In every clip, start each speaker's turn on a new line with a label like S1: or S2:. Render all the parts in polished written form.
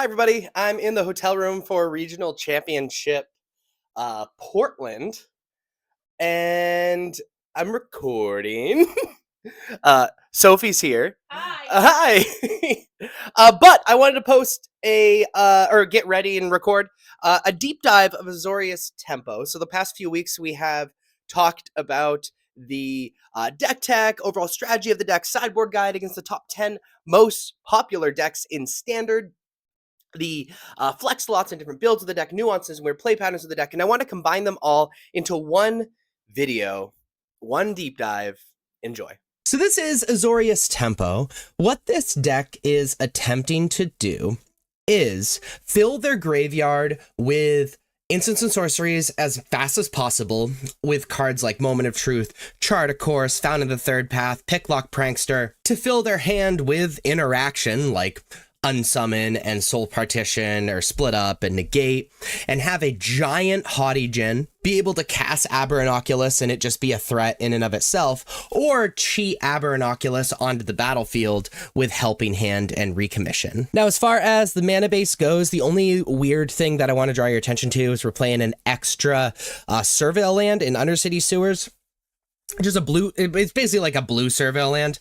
S1: Hi, everybody. I'm in the hotel room for Regional Championship Portland, and I'm recording. Sophie's here.
S2: Hi.
S1: Hi. But I wanted to post or get ready and record a deep dive of Azorius Tempo. So the past few weeks we have talked about the deck tech, overall strategy of the deck, sideboard guide against the top 10 most popular decks in Standard, the flex slots and different builds of the deck, nuances, and weird play patterns of the deck, and I want to combine them all into one video, one deep dive. Enjoy. So this is Azorius Tempo. What this deck is attempting to do is fill their graveyard with instants and sorceries as fast as possible with cards like Moment of Truth, Chart a Course, Found in the Third Path, Picklock Prankster, to fill their hand with interaction like Unsummon and Soul Partition or Split Up and Negate, and have a giant Haughty Djinn, be able to cast Aberrant Oculus and it just be a threat in and of itself, or cheat Aberrant Oculus onto the battlefield with Helping Hand and Recommission. Now, as far as the mana base goes, the only weird thing that I want to draw your attention to is we're playing an extra Surveil land in Undercity Sewers. Just a blue, it's basically like a blue Surveil land,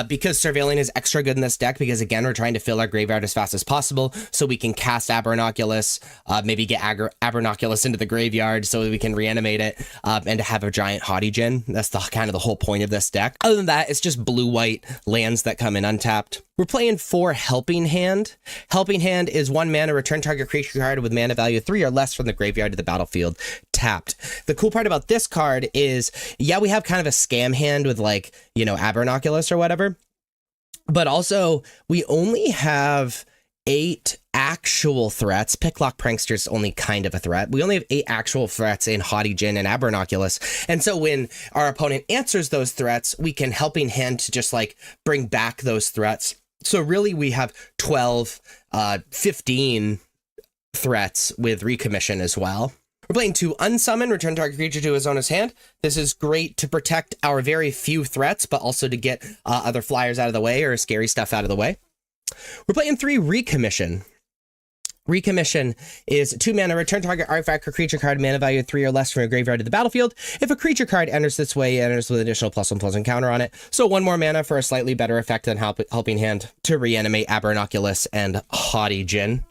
S1: because Surveilling is extra good in this deck because, again, we're trying to fill our graveyard as fast as possible so we can cast Aberrant Oculus, maybe get Aberrant Oculus into the graveyard so that we can reanimate it, and to have a giant Haughty Djinn. That's kind of the whole point of this deck. Other than that, it's just blue-white lands that come in untapped. We're playing 4 Helping Hand. Helping Hand is 1 mana, return target creature card with mana value 3 or less from the graveyard to the battlefield, tapped. The cool part about this card is, yeah, we have kind of a scam hand with, like, you know, Aberrant Oculus or whatever, but also we only have 8 actual threats. Picklock Prankster is only kind of a threat. We only have 8 actual threats in Haughty Djinn and Aberrant Oculus. And so when our opponent answers those threats, we can Helping Hand to just like bring back those threats. So really we have 12, 15 threats with Recommission as well. We're playing 2 Unsummon, return target creature to his owner's hand. This is great to protect our very few threats, but also to get other flyers out of the way or scary stuff out of the way. We're playing 3 Recommission. Recommission is 2 mana, return target artifact or creature card, mana value 3 or less from your graveyard to the battlefield. If a creature card enters this way, it enters with additional +1/+1 counter on it. So 1 more mana for a slightly better effect than Helping Hand to reanimate Aberrant Oculus and Haughty Djinn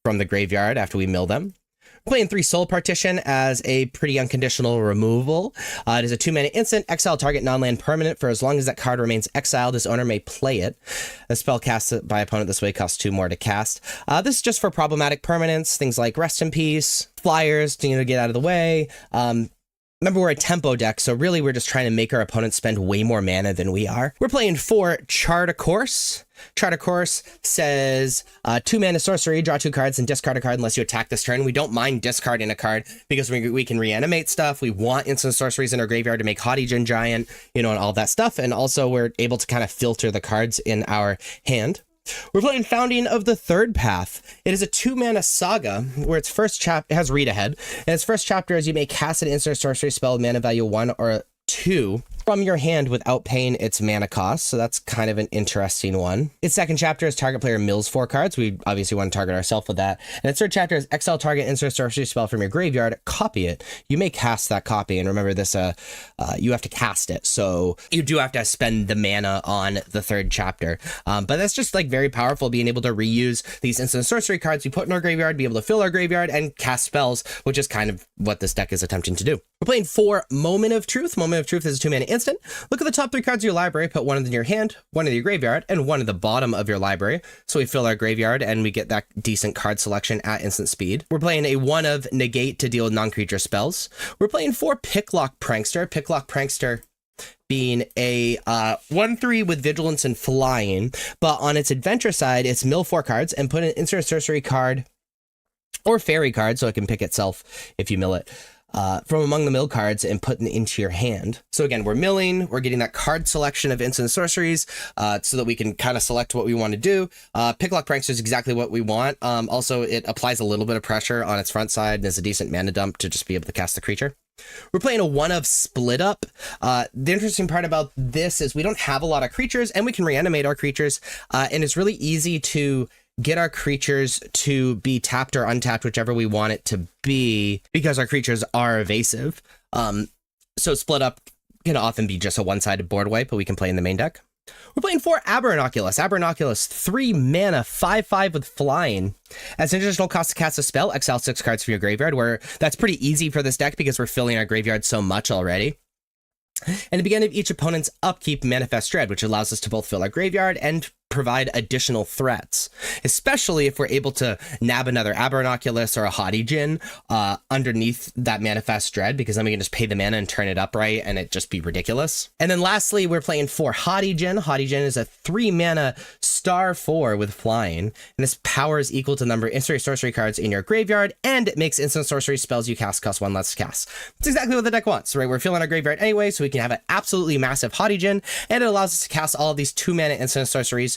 S1: from the graveyard after we mill them. Playing 3 Soul Partition as a pretty unconditional removal. It is a 2 mana instant, exile target non-land permanent for as long as that card remains exiled. Its owner may play it. A spell cast by opponent this way costs 2 more to cast. This is just for problematic permanents, things like Rest in Peace, flyers to, you know, get out of the way. Remember, we're a tempo deck, so really we're just trying to make our opponent spend way more mana than we are. We're playing 4 Chart a Course. Chart a Course says 2 mana sorcery, draw 2 cards and discard a card unless you attack this turn. We don't mind discarding a card because we can reanimate stuff. We want instant sorceries in our graveyard to make Haughty Djinn giant, you know, and all that stuff. And also we're able to kind of filter the cards in our hand. We're playing Founding of the Third Path. It is a 2 mana saga where its first chapter has read ahead. And its first chapter is you may cast an instant sorcery spell with mana value 1 or 2 from your hand without paying its mana cost. So that's kind of an interesting one. Its second chapter is target player mills 4 cards. We obviously want to target ourselves with that. And its third chapter is exile target instant sorcery spell from your graveyard, copy it. You may cast that copy. And remember this, you have to cast it. So you do have to spend the mana on the third chapter. But that's just like very powerful, being able to reuse these instant sorcery cards we put in our graveyard, be able to fill our graveyard and cast spells, which is kind of what this deck is attempting to do. We're playing 4 Moment of Truth. Moment of Truth is a 2 mana instant. Look at the top 3 cards of your library, put 1 in your hand, 1 in your graveyard, and 1 in the bottom of your library. So we fill our graveyard and we get that decent card selection at instant speed. We're playing a 1 of Negate to deal with non-creature spells. We're playing 4 Picklock Prankster. Picklock Prankster being a 1/3 with vigilance and flying, but on its adventure side, it's mill 4 cards and put an instant sorcery card or fairy card, so it can pick itself if you mill it, from among the mill cards and put them into your hand. So again, we're milling, we're getting that card selection of instant sorceries so that we can kind of select what we want to do. Picklock Prankster is exactly what we want. Also, it applies a little bit of pressure on its front side and is a decent mana dump to just be able to cast the creature. We're playing a 1 of Split Up. The interesting part about this is we don't have a lot of creatures and we can reanimate our creatures, and it's really easy to get our creatures to be tapped or untapped, whichever we want it to be, because our creatures are evasive. So split up can often be just a one-sided board wipe, but we can play in the main deck. We're playing 4 Azorius. Azorius, 3 mana, 5/5 with flying. As an additional cost to cast a spell, exile 6 cards from your graveyard, where that's pretty easy for this deck because we're filling our graveyard so much already. And at the beginning of each opponent's upkeep, Manifest Dread, which allows us to both fill our graveyard and provide additional threats, especially if we're able to nab another Azorius or a Hadijin underneath that Manifest Dread, because then we can just pay the mana and turn it upright and it just be ridiculous. And then lastly, we're playing 4 Hadijin. Hadijin is a 3 mana star 4 with flying, and this power is equal to the number of instant sorcery cards in your graveyard, and it makes instant sorcery spells you cast cost 1 less to cast. It's exactly what the deck wants, right? We're filling our graveyard anyway, so we can have an absolutely massive Hadijin, and it allows us to cast all of these 2 mana instant sorceries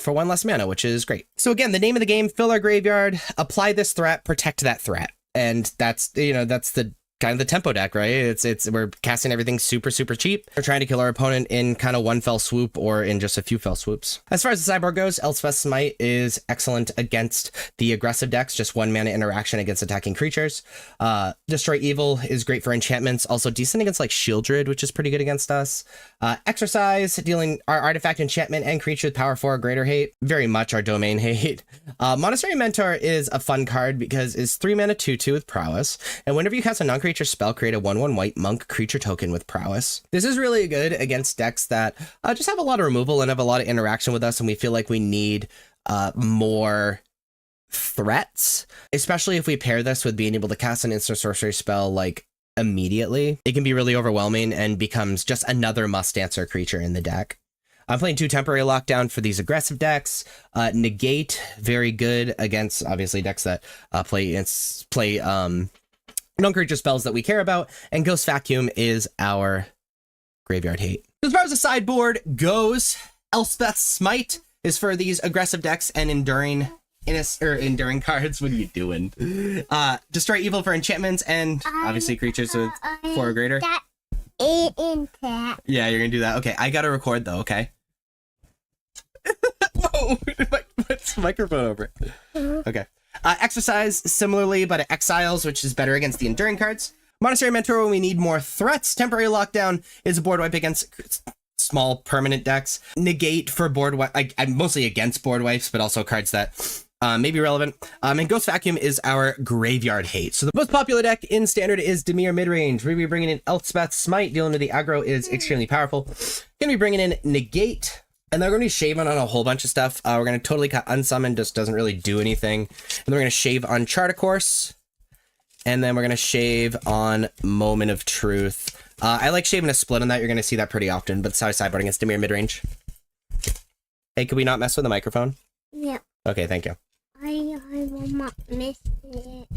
S1: for 1 less mana, which is great. So again, the name of the game: fill our graveyard, apply this threat, protect that threat. And that's, you know, that's the kind of the tempo deck, right? We're casting everything super cheap. We're trying to kill our opponent in kind of one fell swoop or in just a few fell swoops. As far as the sideboard goes, Elspeth's Smite is excellent against the aggressive decks, just 1 mana interaction against attacking creatures. Destroy Evil is great for enchantments, also decent against like Shieldred, which is pretty good against us. Exercise, dealing our artifact, enchantment, and creature with power 4 or greater hate, very much our domain hate. Monastery Mentor is a fun card because it's 3 mana 2/2 with prowess, and whenever you cast a non-creature spell, create a 1/1 white monk creature token with prowess. This is really good against decks that just have a lot of removal and have a lot of interaction with us, and we feel like we need more threats, especially if we pair this with being able to cast an instant sorcery spell like immediately. It can be really overwhelming and becomes just another must-answer creature in the deck. I'm playing 2 Temporary Lockdown for these aggressive decks. Negate, very good against obviously decks that play non-creature spells that we care about, and Ghost Vacuum is our graveyard hate. As far as the sideboard goes, Elspeth's Smite is for these aggressive decks and enduring cards. What are you doing? Destroy Evil for enchantments and obviously creatures with 4 or greater. Yeah, you're gonna do that. Okay, I gotta record though, okay? Whoa, what's the microphone over it? Okay. Exercise, similarly, but it exiles, which is better against the enduring cards. Monastery Mentor, when we need more threats. Temporary Lockdown is a board wipe against small permanent decks. Negate for board wipe. I'm mostly against board wipes, but also cards that may be relevant. And Ghost Vacuum is our graveyard hate. So the most popular deck in Standard is Dimir Midrange. We're going to be bringing in Elspeth's Smite. Dealing with the aggro is extremely powerful. Going to be bringing in Negate. And they're going to be shaving on a whole bunch of stuff. We're going to totally cut Unsummon, just doesn't really do anything. And then we're going to shave on Chart a Course. And then we're going to shave on Moment of Truth. I like shaving a split on that. You're going to see that pretty often, but it's how I sideboard against Dimir Midrange. Hey, could we not mess with the microphone?
S2: Yeah.
S1: Okay, thank you.
S2: I will not miss it.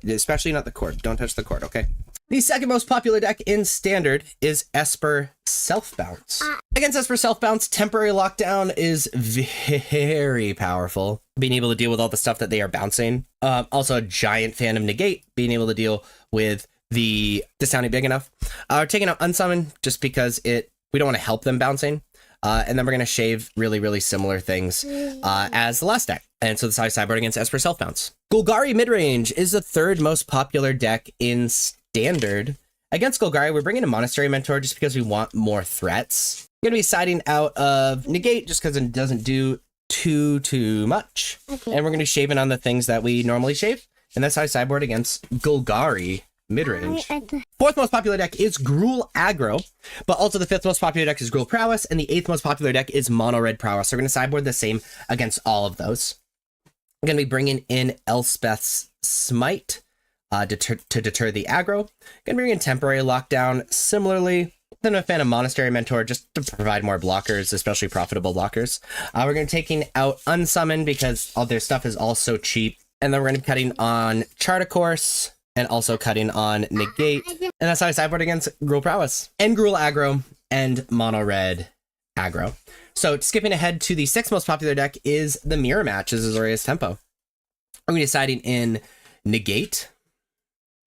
S1: Especially not the cord. Don't touch the cord, okay? The second most popular deck in Standard is Esper Self-Bounce. Against Esper Self-Bounce, Temporary Lockdown is very powerful, being able to deal with all the stuff that they are bouncing. Also a giant fan of Negate, being able to deal with the sounding big enough. We're taking out Unsummon just because we don't want to help them bouncing. And then we're going to shave really similar things as the last deck. And so this is how I sideboard against Esper Self-Bounce. Golgari Midrange is the third most popular deck in Standard. Against Golgari, we're bringing a Monastery Mentor just because we want more threats. We're going to be siding out of Negate just because it doesn't do too much. Okay. And we're going to be shaving on the things that we normally shave. And that's how I sideboard against Golgari Midrange. Fourth most popular deck is Gruul Aggro, but also the fifth most popular deck is Gruul Prowess, and the eighth most popular deck is Mono Red Prowess. So we're going to sideboard the same against all of those. I'm going to be bringing in Elspeth's Smite to deter the aggro. Going to bring in Temporary Lockdown similarly. Then a fan of Monastery Mentor just to provide more blockers, especially profitable blockers. We're going to be taking out Unsummon because all their stuff is all so cheap. And then we're going to be cutting on Chart a Course and also cutting on Negate. And that's how I sideboard against Gruul Prowess and Gruul Aggro and Mono Red Aggro. So skipping ahead to the sixth most popular deck is the Mirror Match, is Azorius Tempo. We're going to be siding in Negate.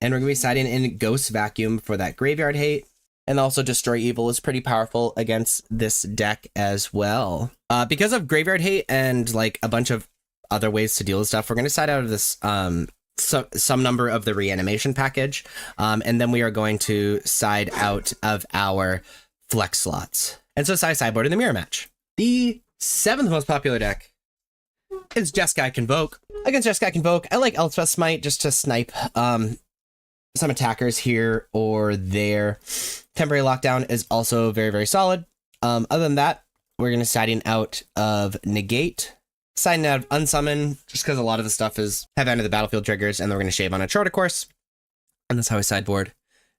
S1: And we're going to be siding in Ghost Vacuum for that graveyard hate. And also Destroy Evil is pretty powerful against this deck as well. Because of graveyard hate and like a bunch of other ways to deal with stuff. We're going to side out of this some number of the reanimation package, and then we are going to side out of our flex slots. And so sideboard in the mirror match. The 7th most popular deck is Jeskai Convoke. Against Jeskai Convoke, I like Elspeth Smite just to snipe some attackers here or there. Temporary Lockdown is also very, very solid. Other than that, we're going to siding out of Negate, siding out of Unsummon, just because a lot of the stuff is have entered the battlefield triggers, and then we're going to shave on a Charter Course. And that's how I sideboard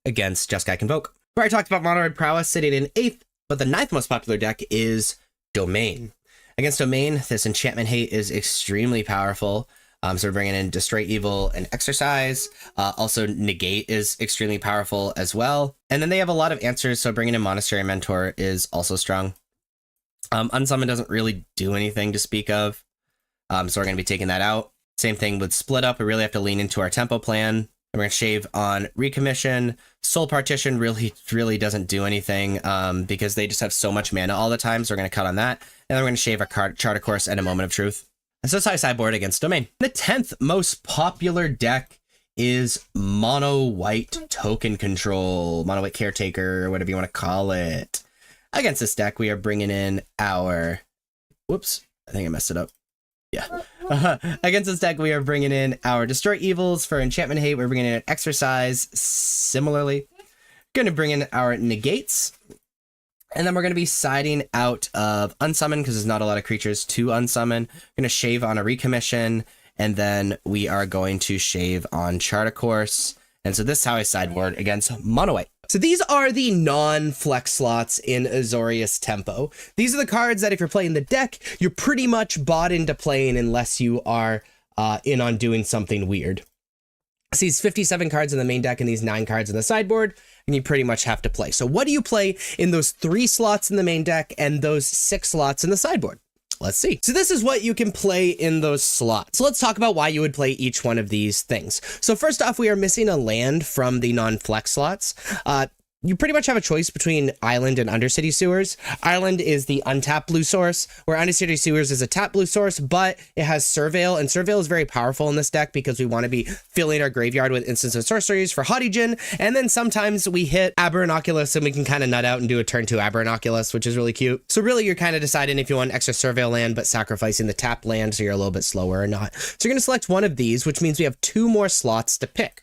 S1: against Jeskai Convoke. Where I talked about Mono-Red Prowess sitting in 8th, but the 9th most popular deck is Domain. Against Domain, this Enchantment Hate is extremely powerful. So we're bringing in Destroy Evil and Exercise. Also, Negate is extremely powerful as well. And then they have a lot of answers, so bringing in Monastery Mentor is also strong. Unsummon doesn't really do anything to speak of, so we're going to be taking that out. Same thing with Split Up. We really have to lean into our tempo plan. And we're going to shave on Recommission. Soul Partition really doesn't do anything because they just have so much mana all the time, so we're going to cut on that. And then we're going to shave our Charter Course and a Moment of Truth. And so it's how I sideboard against Domain. The 10th most popular deck is Mono White Token Control, Mono White Caretaker, or whatever you want to call it. Against this deck, we are bringing in our... Whoops, I think I messed it up. Yeah. Against this deck, we are bringing in our Destroy Evils for Enchantment Hate. We're bringing in Exercise similarly. Going to bring in our Negates. And then we're going to be siding out of Unsummon because there's not a lot of creatures to unsummon. We're going to shave on a Recommission, and then we are going to shave on Charter Course. And so this is how I sideboard against Mono White. So these are the non-flex slots in Azorius Tempo. These are the cards that if you're playing the deck, you're pretty much bought into playing unless you are in on doing something weird. So these 57 cards in the main deck and these 9 cards in the sideboard, and you pretty much have to play. So what do you play in those 3 slots in the main deck and those 6 slots in the sideboard? Let's see. So this is what you can play in those slots. So let's talk about why you would play each one of these things. So first off, we are missing a land from the non-flex slots. You pretty much have a choice between Island and Undercity Sewers. Island is the untapped blue source, where Undercity Sewers is a tapped blue source, but it has Surveil, and Surveil is very powerful in this deck because we want to be filling our graveyard with instants and sorceries for Haughty and then sometimes we hit Aberranoculus and we can kind of nut out and do a turn 2 Aberranoculus, which is really cute. So really, you're kind of deciding if you want extra Surveil land, but sacrificing the tapped land so you're a little bit slower or not. So you're going to select one of these, which means we have 2 more slots to pick.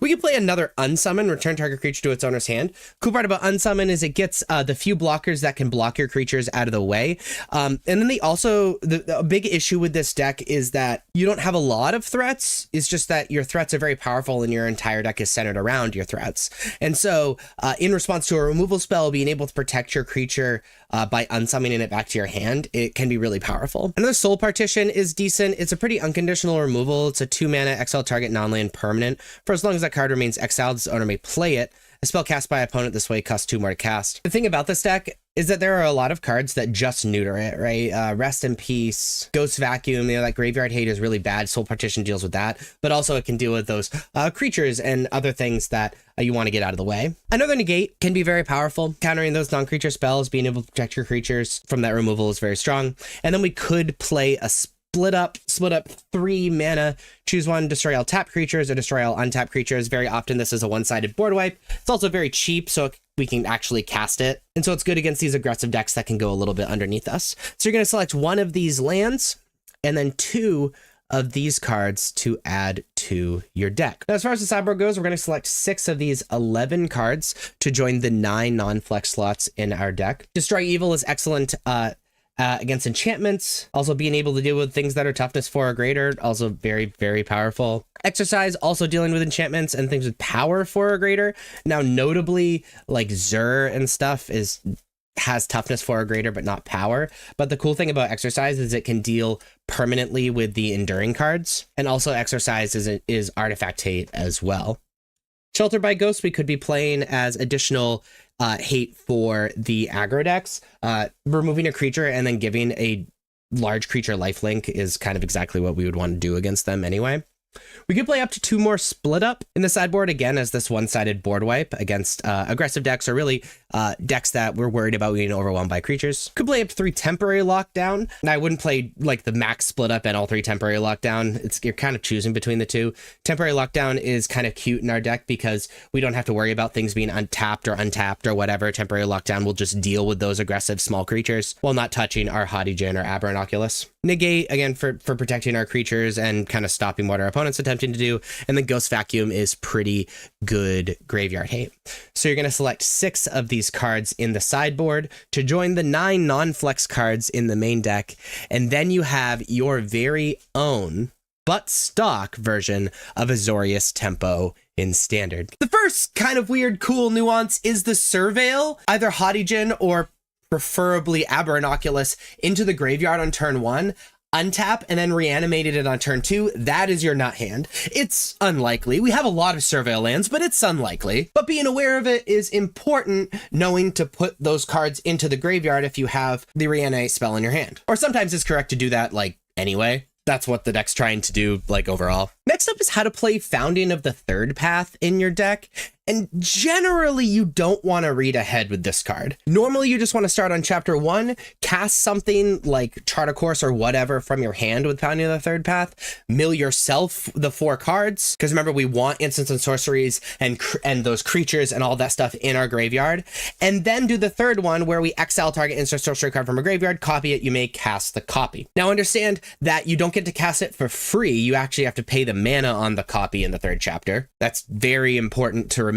S1: We can play another Unsummon, return target creature to its owner's hand. Cool part about Unsummon is it gets the few blockers that can block your creatures out of the way. And then they also, the big issue with this deck is that you don't have a lot of threats. It's just that your threats are very powerful and your entire deck is centered around your threats. And so in response to a removal spell, being able to protect your creature by unsummoning it back to your hand, it can be really powerful. Another Soul Partition is decent. It's a pretty unconditional removal. It's a 2 mana exile target non-land permanent. For as long as that card remains exiled, its owner may play it. A spell cast by opponent this way costs 2 more to cast. The thing about this deck is that there are a lot of cards that just neuter it, right? Rest in Peace, Ghost Vacuum, that Graveyard Hate is really bad. Soul Partition deals with that, but also it can deal with those creatures and other things that you want to get out of the way. Another Negate can be very powerful. Countering those non-creature spells, being able to protect your creatures from that removal is very strong. And then we could play a split up 3 mana, choose one, destroy all tap creatures or destroy all untapped creatures. Very often this is a one-sided board wipe. It's also very cheap, so we can actually cast it. And so it's good against these aggressive decks that can go a little bit underneath us. So you're going to select one of these lands and then 2 of these cards to add to your deck. Now, as far as the sideboard goes, we're going to select 6 of these 11 cards to join the 9 non-flex slots in our deck. Destroy Evil is excellent against enchantments, also being able to deal with things that are toughness 4 or greater, also very, very powerful. Exercise, also dealing with enchantments and things with power 4 or greater. Now, notably, like Zur and stuff has toughness 4 or greater, but not power. But the cool thing about Exercise is it can deal permanently with the enduring cards, and also Exercise is artifact hate as well. Shelter by Ghost, we could be playing as additional hate for the aggro decks. Removing a creature and then giving a large creature lifelink is kind of exactly what we would want to do against them anyway. We could play up to 2 more split up in the sideboard, again, as this one-sided board wipe against aggressive decks, or really decks that we're worried about being overwhelmed by creatures. Could play up to 3 temporary lockdown, and I wouldn't play like the max split up and all 3 temporary lockdown. You're kind of choosing between the 2. Temporary lockdown is kind of cute in our deck because we don't have to worry about things being untapped or whatever. Temporary lockdown will just deal with those aggressive small creatures while not touching our Hottie or Aberrant Oculus. Negate, again, for protecting our creatures and kind of stopping what our opponent's attempting to do. And then Ghost Vacuum is pretty good graveyard hate. So you're going to select 6 of these cards in the sideboard to join the 9 non-flex cards in the main deck. And then you have your very own but stock version of Azorius Tempo in Standard. The first kind of weird, cool nuance is the Surveil, either Hottie or preferably Aberrant Oculus, into the graveyard on turn 1, untap, and then reanimated it on turn 2. That is your nut hand. It's unlikely. We have a lot of Surveil lands, but it's unlikely. But being aware of it is important, knowing to put those cards into the graveyard if you have the reanimate spell in your hand. Or sometimes it's correct to do that, like, anyway. That's what the deck's trying to do, like, overall. Next up is how to play Founding of the Third Path in your deck. And generally, you don't want to read ahead with this card. Normally, you just want to start on chapter 1, cast something like Chart a Course or whatever from your hand with Founding of the Third Path, mill yourself the 4 cards, because remember, we want instants and sorceries and those creatures and all that stuff in our graveyard, and then do the third one where we exile target instant sorcery card from a graveyard, copy it, you may cast the copy. Now, understand that you don't get to cast it for free. You actually have to pay the mana on the copy in the 3rd chapter. That's very important to remember.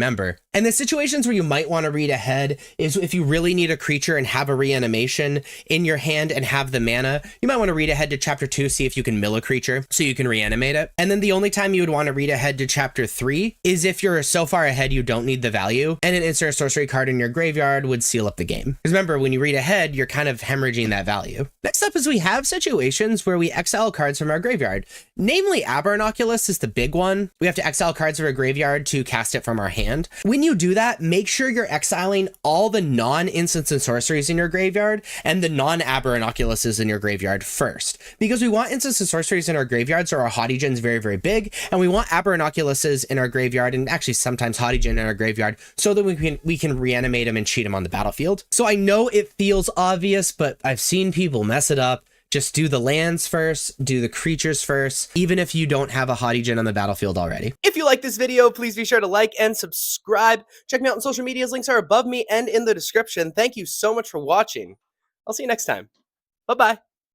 S1: And the situations where you might want to read ahead is if you really need a creature and have a reanimation in your hand and have the mana, you might want to read ahead to chapter 2, see if you can mill a creature so you can reanimate it. And then the only time you would want to read ahead to chapter 3 is if you're so far ahead you don't need the value and an instant sorcery card in your graveyard would seal up the game. Because remember, when you read ahead, you're kind of hemorrhaging that value. Next up is we have situations where we exile cards from our graveyard. Namely, Aberrant Oculus is the big one. We have to exile cards from our graveyard to cast it from our hand. When you do that, make sure you're exiling all the non-instants and sorceries in your graveyard and the non-Aberrant Oculuses in your graveyard first. Because we want instants and sorceries in our graveyard so our Hottie is very, very big, and we want Aberrant Oculuses in our graveyard, and actually sometimes Hottie in our graveyard, so that we can reanimate them and cheat them on the battlefield. So I know it feels obvious, but I've seen people mess it up. Just do the lands first, do the creatures first, even if you don't have a Hottie on the battlefield already. If you like this video, please be sure to like and subscribe. Check me out on social medias. Links are above me and in the description. Thank you so much for watching. I'll see you next time. Bye-bye.